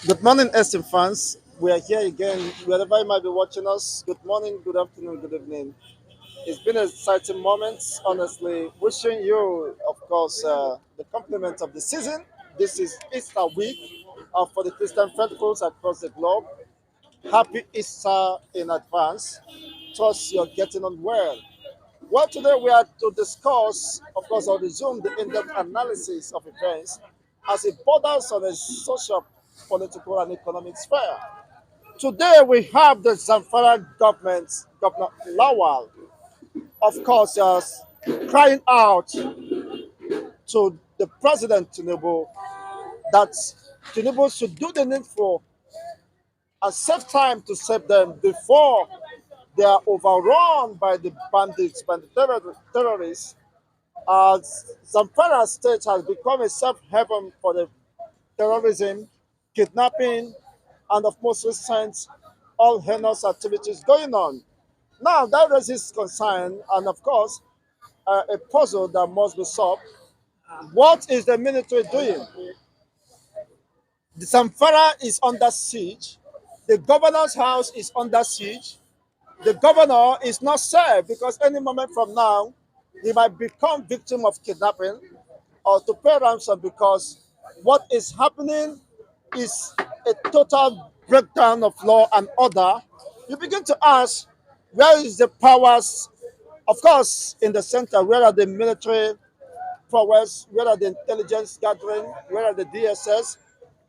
Good morning, Estim fans. We are here again, wherever you might be watching us. Good morning, good afternoon, good evening. It's been an exciting moment, honestly. Wishing you, of course, the compliment of the season. This is Easter week for the Christian faithfuls across the globe. Happy Easter in advance. Trust you're getting on well. Well, today we are to discuss, of course, or resume the in-depth analysis of events as it borders on a social, political, and economic sphere. Today we have the Zamfara government, Governor Lawal, of course, crying out to the President Tinubu that Tinubu should do the needful and save time to save them before they are overrun by the bandits, by the terrorists. Zamfara state has become a safe haven for the terrorism, kidnapping, and of most recent, all heinous activities going on. Now, that raises concern and, of course, a puzzle that must be solved. What is the military doing? The Zamfara is under siege. The governor's house is under siege. The governor is not safe because any moment from now, he might become victim of kidnapping or to pay ransom because what is happening is a total breakdown of law and order. You begin to ask, where is the powers? Of course, in the center, where are the military powers? Where are the intelligence gathering? Where are the DSS?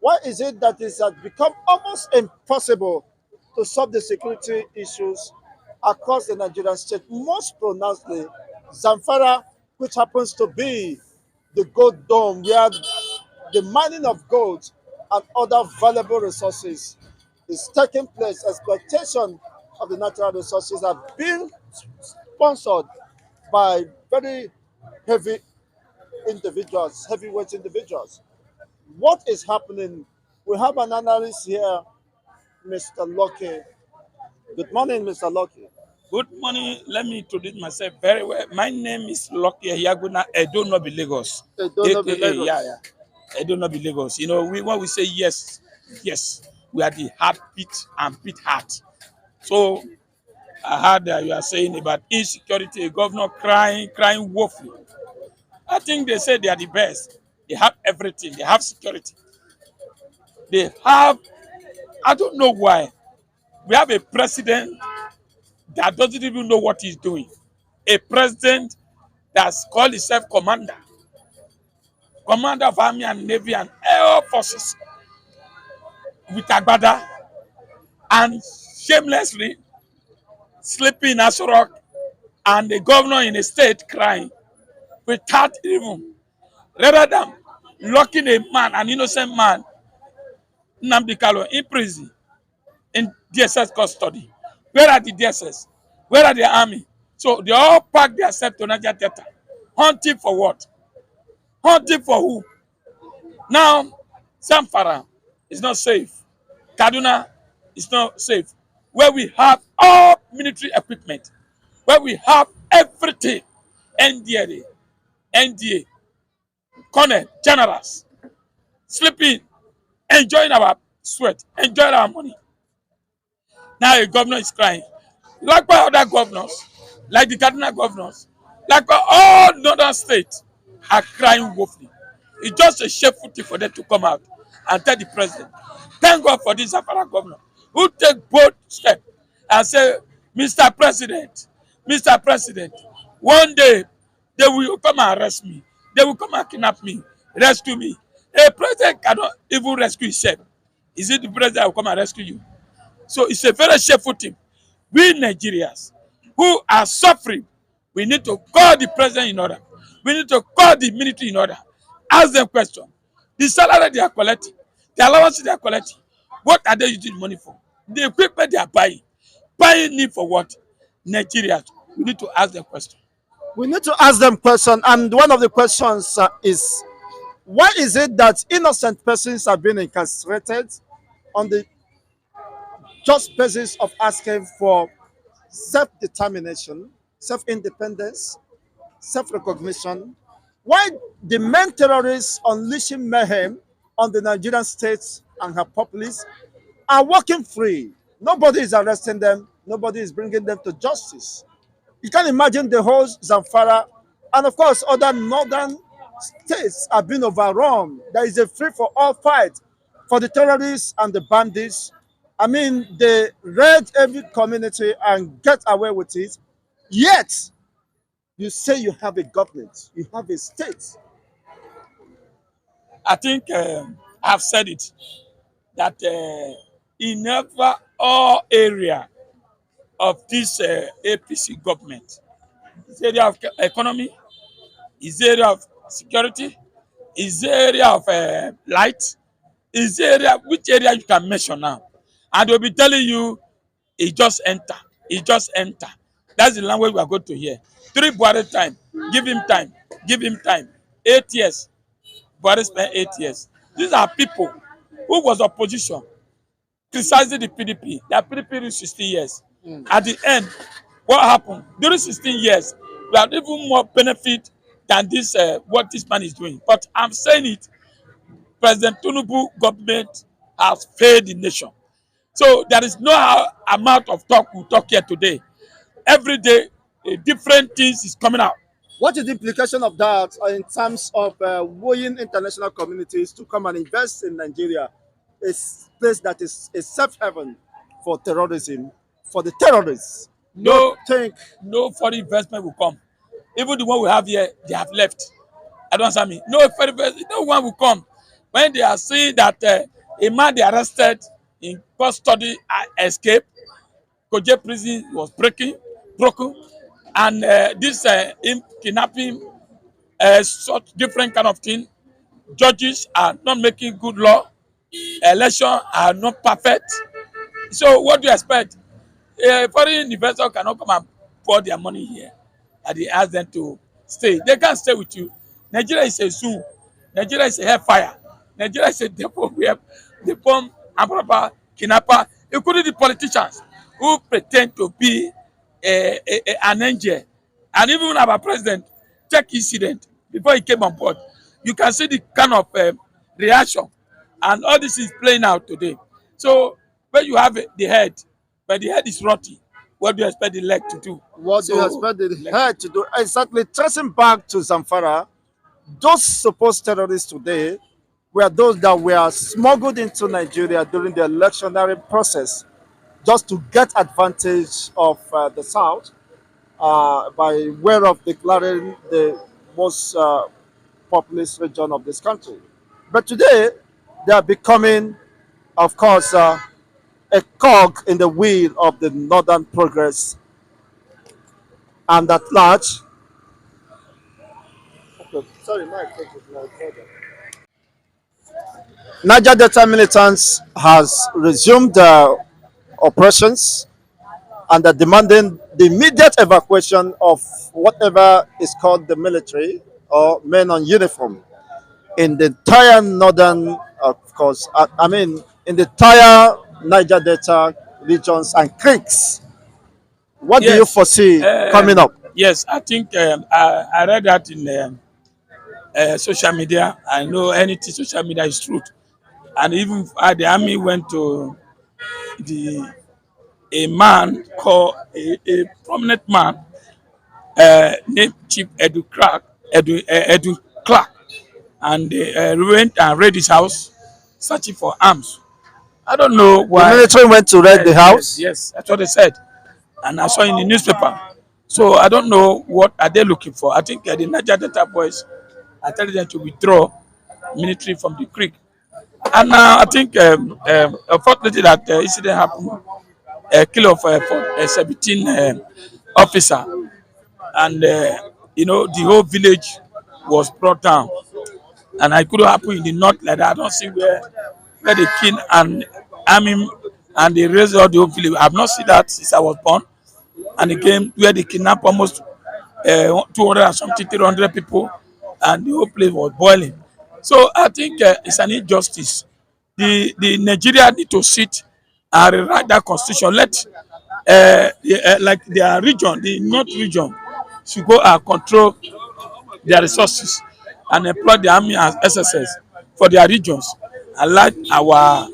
Why is it that it has become almost impossible to solve the security issues across the Nigerian state, most pronouncedly Zamfara, which happens to be the gold dome where the mining of gold and other valuable resources is taking place. Exploitation of the natural resources are being sponsored by very heavy individuals, heavyweight individuals. What is happening? We have an analyst here, Mr. Lucky. Good morning, Mr. Lucky. Good morning. Let me introduce myself very well. My name is Lucky Yaguna Edo Nobi Lagos. I don't know the AKA, Lagos. Edo Nobi Lagos. When we say yes, yes, we are the heartbeat and beat heart. So I heard that you are saying about insecurity, a governor crying woefully. I think they say they are the best. They have everything. They have security. They have, I don't know why. We have a president that doesn't even know what he's doing. A president that's called himself commander of army and navy and air forces with Agbada and shamelessly sleeping in Asorok and the governor in a state crying without even, rather than locking a man, an innocent man, Nnamdi Kalo, in prison, in DSS custody. Where are the DSS? Where are the army? So they all pack themselves to Niger Delta. Hunting for what? Hunting for who? Now, Zamfara is not safe. Kaduna is not safe. Where we have all military equipment, where we have everything, NDA, NDA, colonel, generals, sleeping, enjoying our sweat, enjoying our money. Now a governor is crying. Like by other governors, like the Kaduna governors, like by all northern states are crying woefully. It's just a shameful thing for them to come out and tell the president, thank God for this Zamfara governor who take bold step and say, Mr. President, Mr. President, one day they will come and arrest me. They will come and kidnap me, rescue me. A president cannot even rescue himself. Is it the president that will come and rescue you? So it's a very shameful thing. We Nigerians who are suffering, we need to call the president in order. We need to call the military in order. Ask them questions. The salary they are collecting, the allowances they are collecting, what are they using the money for? The equipment they are buying it for what? Nigerians, we need to ask them questions. We need to ask them questions, and one of the questions is, why is it that innocent persons are being incarcerated on the just basis of asking for self-determination, self-independence, self-recognition? Why the main terrorists unleashing mayhem? on the Nigerian state and her populace are walking free. Nobody is arresting them. Nobody is bringing them to justice. You can imagine the whole Zamfara and, of course, other northern states are being overrun. There is a free for all fight for the terrorists and the bandits. I mean, they raid every community and get away with it. Yet, you say you have a government, you have a state. I think I've said it that in never all area of this APC government, is area of economy, is area of security, is area of light, is area which area you can mention now, and they'll be telling you he just enter, he just enter. That's the language we are going to hear. 3 Buhari time, give him time, give him time. 8 years, Buhari spent 8 years. These are people who was opposition, criticizing the PDP. Their PDP reached 16 years. At the end, what happened? During 16 years, we have even more benefit than this what this man is doing. But I'm saying it, President Tinubu government has failed the nation. So there is no amount of talk we talk here today. Every day, different things is coming out. What is the implication of that in terms of wooing international communities to come and invest in Nigeria, a place that is a safe haven for terrorism, for the terrorists? Don't No, think. no foreign investment will come. Even the one we have here, they have left. I don't understand me. No foreign investment, no one will come. When they are seeing that a man they arrested in custody escape, Koje prison was broken, and this kidnapping, such different kind of thing. Judges are not making good law. Elections are not perfect. So what do you expect? A foreign investor cannot come and pour their money here, and they ask them to stay. They can't stay with you. Nigeria is a zoo. Nigeria is a hellfire. Nigeria is a depot where they bomb and kidnapper, including the politicians who pretend to be an angel. And even our president, check incident before he came on board. You can see the kind of reaction, and all this is playing out today. So when you have the head, but the head is rotten, what do you expect the leg to do? What do you So expect the head to do? Exactly. Tracing back to Zamfara, those supposed terrorists today were those that were smuggled into Nigeria during the electionary process just to get advantage of the South by way of declaring the most populous region of this country. But today, they are becoming, of course, a cog in the wheel of the northern progress and at large. Okay, sorry, Mike, take it now, further. Niger Delta militants has resumed operations and are demanding the immediate evacuation of whatever is called the military or men on uniform in the entire northern, of course, I mean, in the entire Niger Delta regions and creeks. What do you yes, foresee coming up? yes, I think I read that in social media. I know anything social media is truth, and even the army went to the a man called a prominent man named Chief Edu Clark, and they went and raid his house, searching for arms. I don't know The why. military went to raid Yes, the yes, house. yes. That's what they said, and I saw in the newspaper. So I don't know what are they looking for. I think the Niger Delta boys are telling them to withdraw military from the creek. And I think unfortunately that incident happened, a kill of 17 officer, and the whole village was brought down. And it could happen in the north like that. I don't see where they kill and arm him and they raise all the whole village. I've not seen that since I was born. And again, where they kidnap almost 200 and something, 300 people, and the whole place was boiling. So I think it's an injustice. The Nigeria need to sit and rewrite that constitution. Let like their region, the north region, should go and control their resources and employ the army and SSS for their regions. allow our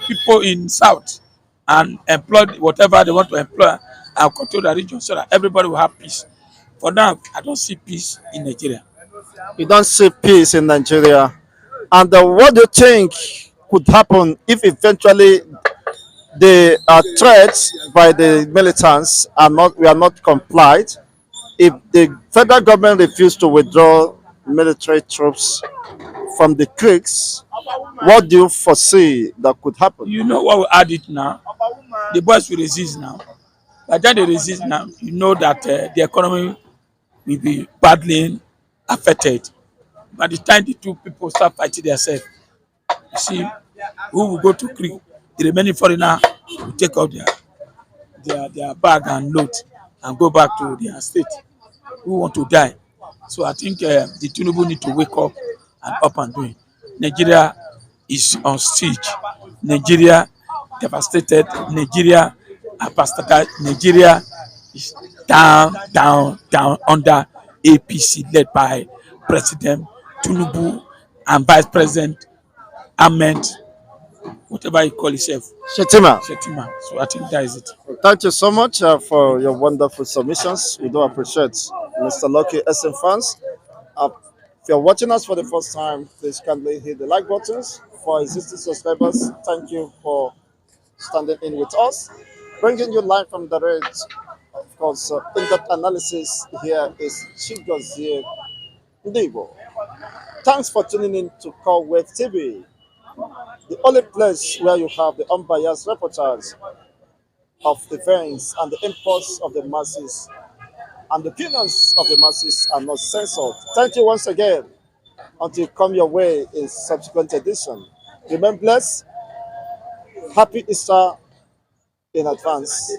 people in south and employ whatever they want to employ and control the region so that everybody will have peace. For now, I don't see peace in Nigeria. You don't see peace in Nigeria. And what do you think could happen if eventually the threats by the militants are not we are not complied? If the federal government refused to withdraw military troops from the creeks, what do you foresee that could happen? You know what will add it now? The boys will resist now. By the time they resist now, you know that the economy will be badly affected. By the time the two people start fighting themselves, you see, who will go to Creek? The remaining foreigner will take out their bag and load and go back to their state. Who want to die? So I think the Tinubu need to wake up and up and doing. Nigeria is on siege. Nigeria devastated. Nigeria apostatized. Nigeria is down, down, down under APC led by President Tinubu and Vice President Ahmed, whatever he call himself, Shetima, Shetima. So I think that is it. thank you so much for your wonderful submissions. We do appreciate Mr. Lucky SM fans. Uh, if you're watching us for the first time, please kindly hit the like buttons. For existing subscribers, thank you for standing in with us. Bringing you live from the red, of course, in-depth analysis here is Chigozie Ndigo. Thanks for tuning in to Call Wave TV, the only place where you have the unbiased reportage of events and the impulse of the masses and the opinions of the masses are not censored. Thank you once again until you come your way in subsequent edition. Remain blessed. Happy Easter in advance.